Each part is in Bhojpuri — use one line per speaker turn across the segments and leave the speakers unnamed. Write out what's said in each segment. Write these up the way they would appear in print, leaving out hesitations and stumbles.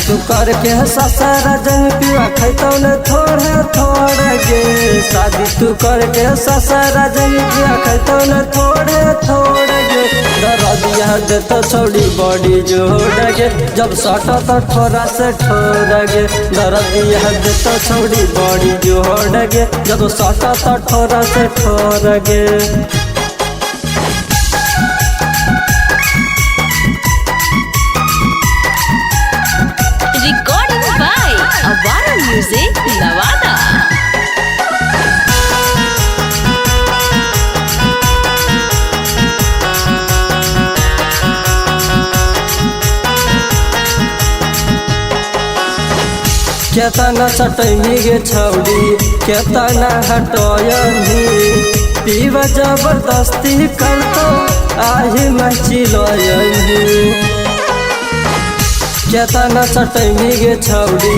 तू करके ससुरा जन पिया खैतौ न थोड़े थोड़े गे। शादी तू करके ससुरा जन पिया खैतौ न थोड़े थोड़े गे। दरदिया देतो छोड़ी बॉडी जोड़ गे, जब सटा तो ठोरा से ठोर गे। दरदिया देतो छोड़ी बॉडी जोड़ गे, जब सटा तो ठोरा से ठोर गे।
Recording by Avara Music, Lavada.
केतना चटनी गे छौड़ी केतना हटयनी, पीवा जबरदस्ती करतो आही मचिलयनी। केतना चटनी गे छौड़ी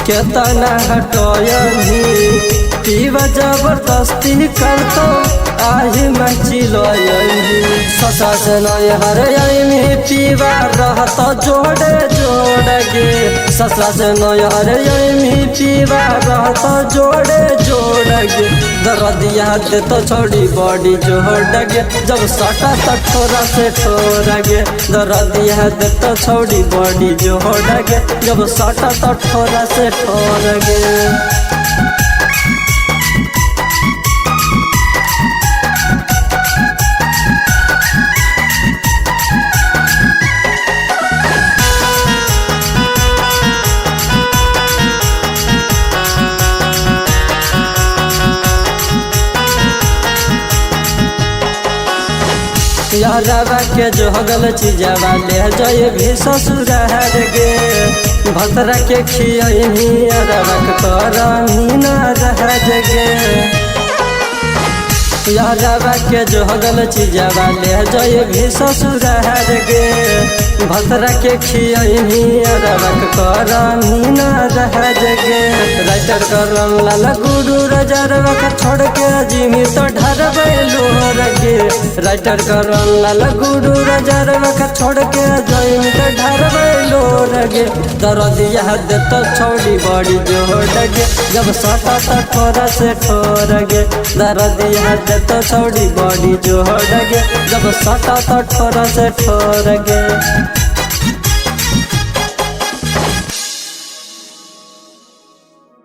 केतना हटयनी, पीवा जबरदस्ती करतो आही मचिलयनी। ससा से नय हरयनी पीवा रहत जोड़े जोड़ गे। ससा से नय हरयनी पीवा रहत जोड़े जोड़ गे। दरदिया देतो छोड़ी बॉडी जोड़ गे, जब सटा तो ठोरा से ठोर गे। दरदिया देतो छोड़ी बॉडी जोड़ गे, जब सटा तो ठोरा से ठोर गे। यारवा के जोगल चीजवा ले जाए भी ससुरार गे। भतरा के खियही अरवा के करही न रह गे। यारवा के जोगल चीजवा ले जाए भी ससुरार गे। भतरा के खियही अरवा के करही न रह गे। राइटर करम लाल गुरु रजरवा के छोड़ के जिमी तो ढरबै लोर गे। राइटर करम लाल गुरु रजरवा के छोड़ के जिमी तो ढरबै लोर गे। दरदिया देतो छोड़ी बॉडी जोड़ गे, जब सटा तो ठोरा से ठोर गे। दरदिया देतो छोड़ी बॉडी जोड़ गे, जब सटा तो ठोरा से ठोर गे।